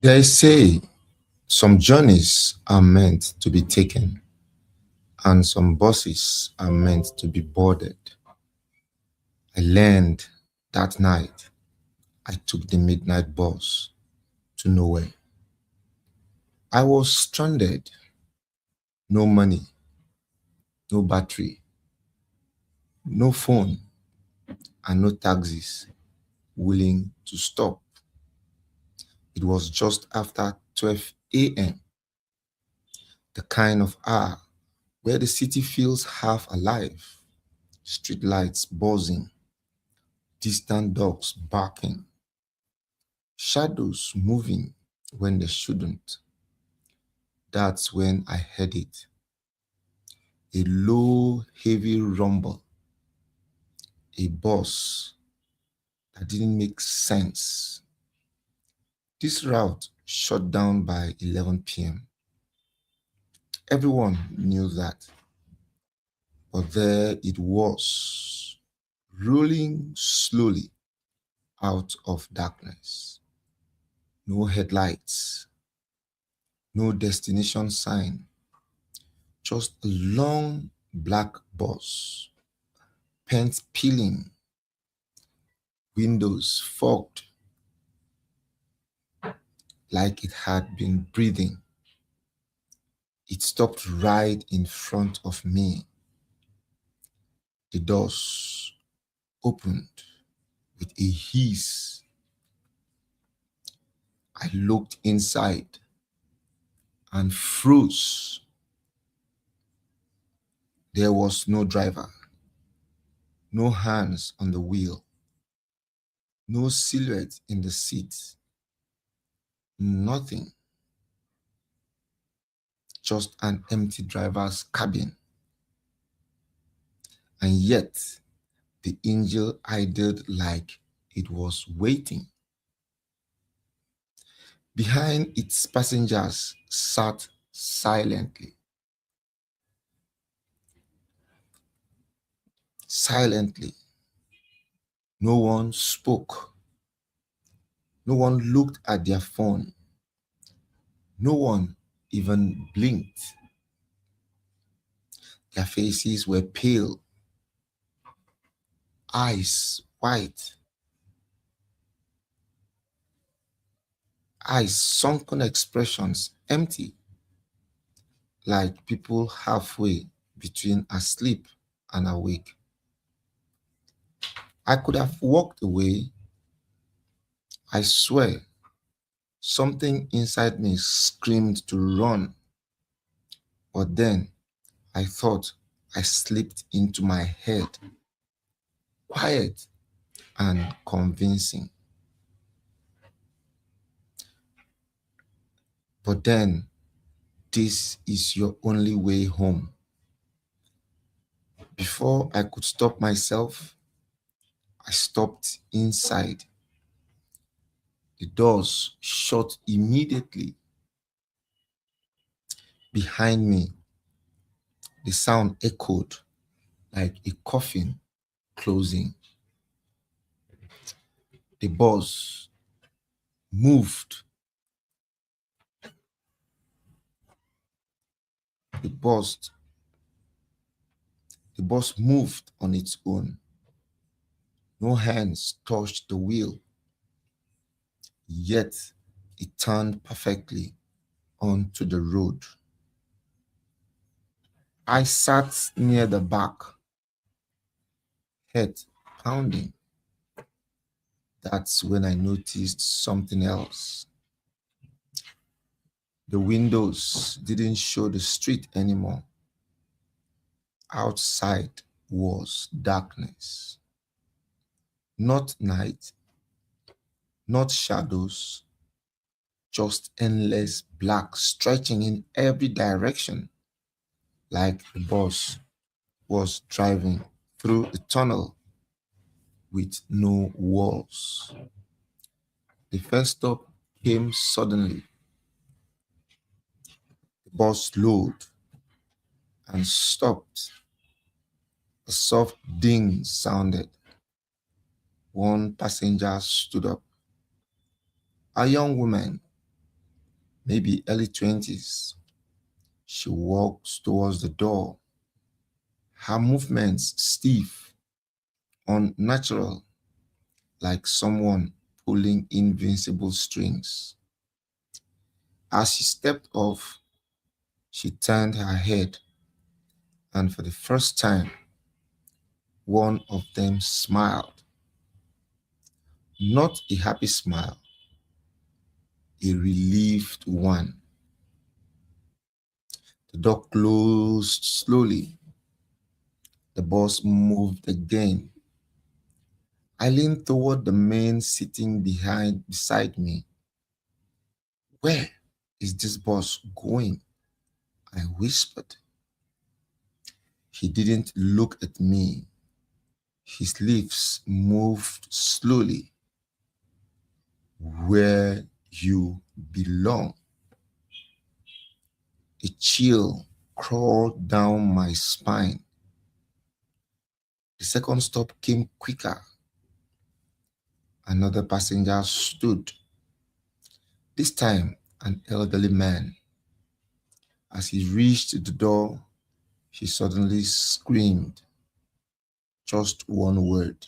They say some journeys are meant to be taken and some buses are meant to be boarded. I learned that night I took the midnight bus to nowhere. I was stranded, no money, no battery, no phone, and no taxis willing to stop. It was just after 12 a.m., the kind of hour where the city feels half alive, streetlights buzzing, distant dogs barking, shadows moving when they shouldn't. That's when I heard it. A low, heavy rumble, a buzz that didn't make sense. This route shut down by 11 p.m. Everyone knew that, but there it was, rolling slowly out of darkness. No headlights, no destination sign, just a long black bus, paint peeling, windows fogged like it had been breathing. It stopped right in front of me. The doors opened with a hiss. I looked inside and froze. There was no driver, no hands on the wheel, no silhouette in the seat, nothing, just an empty driver's cabin. And yet, the angel idled like it was waiting. Behind its passengers sat silently, silently. No one spoke. No one looked at their phone. No one even blinked. Their faces were pale, eyes white, eyes sunken, expressions empty, like people halfway between asleep and awake. I could have walked away. I swear, something inside me screamed to run, but then I thought I slipped into my head, quiet and convincing. But then, this is your only way home. Before I could stop myself, I stopped inside. The doors shut immediately. Behind me, the sound echoed like a coffin closing. The bus moved. The bus, the bus moved on its own. No hands touched the wheel, yet it turned perfectly onto the road. I sat near the back, head pounding. That's when I noticed something else. The windows didn't show the street anymore. Outside was darkness. Not night, not shadows, just endless black stretching in every direction, like the bus was driving through a tunnel with no walls. The first stop came suddenly. The bus slowed and stopped. A soft ding sounded. One passenger stood up. A young woman, maybe early 20s. She walks towards the door, her movements stiff, unnatural, like someone pulling invincible strings. As she stepped off, she turned her head, and for the first time, one of them smiled. Not a happy smile, a relieved one. The door closed slowly. The bus moved again. I leaned toward the man sitting beside me. Where is this bus going? I whispered. He didn't look at me. His lips moved slowly. Where you belong. A chill crawled down my spine. The second stop came quicker. Another passenger stood. This time, an elderly man. As he reached the door, he suddenly screamed just one word,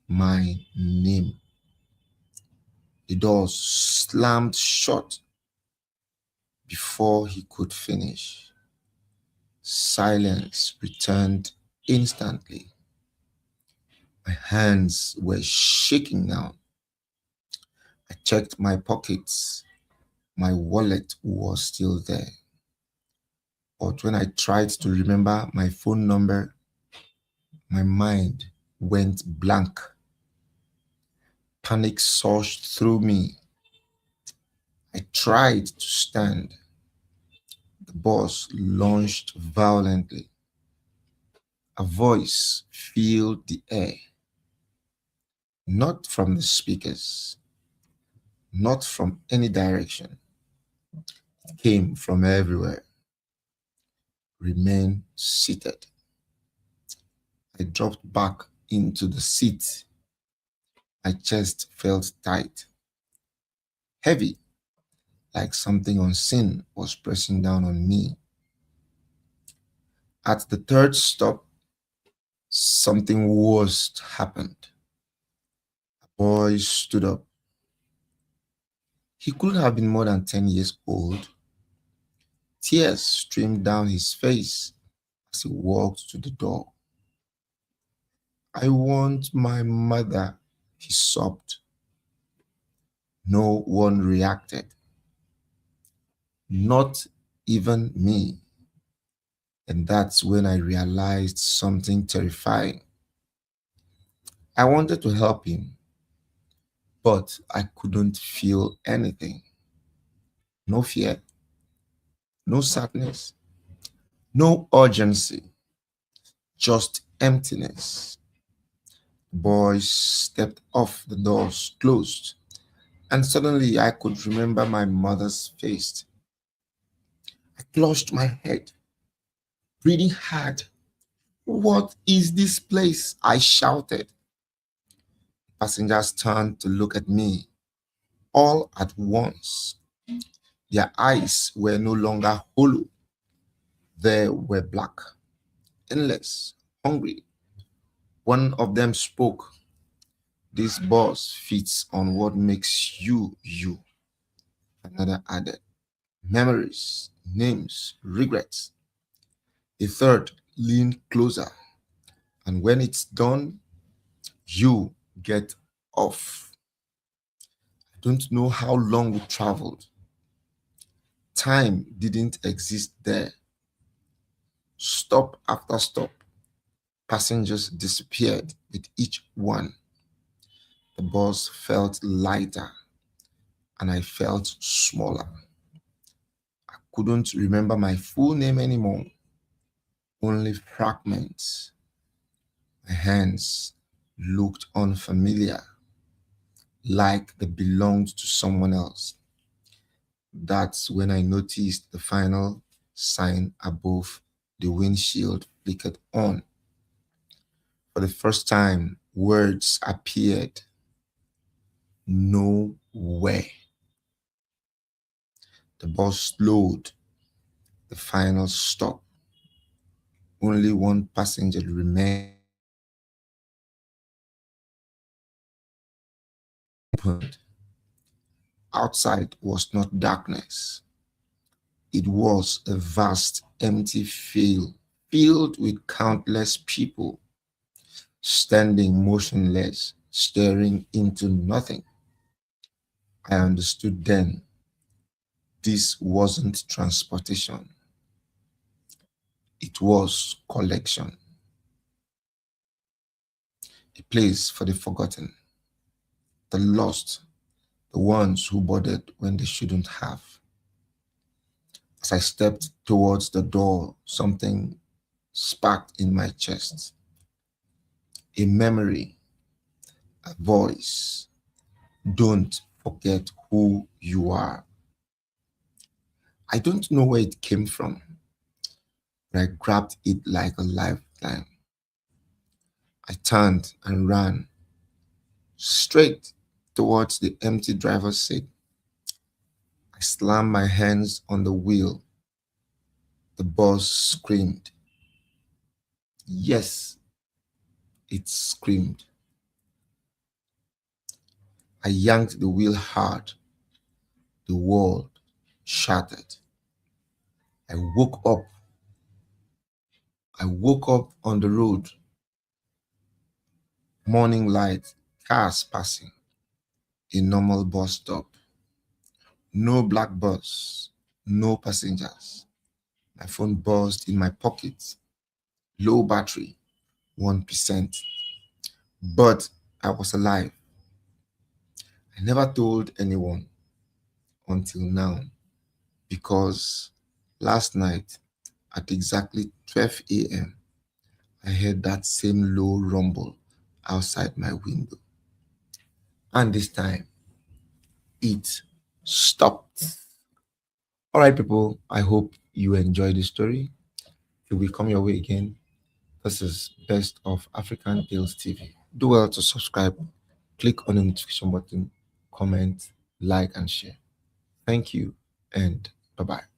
my name. The door slammed shut before he could finish. Silence returned instantly. My hands were shaking now. I checked my pockets. My wallet was still there. But when I tried to remember my phone number, my mind went blank. Panic surged through me. I tried to stand. The bus launched violently. A voice filled the air, not from the speakers, not from any direction. It came from everywhere. Remain seated. I dropped back into the seat. My chest felt tight, heavy, like something unseen was pressing down on me. At the third stop, something worse happened. A boy stood up. He couldn't have been more than 10 years old. Tears streamed down his face as he walked to the door. I want my mother, he sobbed. No one reacted, not even me. And that's when I realized something terrifying. I wanted to help him, but I couldn't feel anything. No fear, no sadness, no urgency, just emptiness. The boy stepped off, the doors closed, and suddenly I could remember my mother's face. I clutched my head, breathing hard. What is this place? I shouted. Passengers turned to look at me all at once. Their eyes were no longer hollow, they were black, endless, hungry. One of them spoke. This boss fits on what makes you you. Another added. Memories, names, regrets. A third leaned closer. And when it's done, you get off. I don't know how long we traveled. Time didn't exist there. Stop after stop, passengers disappeared with each one. The bus felt lighter and I felt smaller. I couldn't remember my full name anymore, only fragments. My hands looked unfamiliar, like they belonged to someone else. That's when I noticed the final sign above the windshield flickered on. For the first time, words appeared. No way. The bus slowed, the final stop. Only one passenger remained. Outside was not darkness. It was a vast, empty field filled with countless people standing motionless, staring into nothing. I understood then this wasn't transportation, it was collection, a place for the forgotten, the lost, the ones who boarded when they shouldn't have. As I stepped towards the door, something sparked in my chest. A memory, a voice. Don't forget who you are. I don't know where it came from, but I grabbed it like a lifeline. I turned and ran straight towards the empty driver's seat. I slammed my hands on the wheel. The bus screamed. Yes, it screamed. I yanked the wheel hard. The world shattered. I woke up. I woke up on the road. Morning light, cars passing. A normal bus stop. No black bus. No passengers. My phone buzzed in my pocket. Low battery, 1%. But I was alive. I never told anyone until now because last night at exactly 12 a.m., I heard that same low rumble outside my window. And this time, it stopped. All right, people, I hope you enjoyed the story. Till we come your way again, this is Best of African Tales TV. Do well to subscribe, click on the notification button, comment, like, and share. Thank you, and bye bye.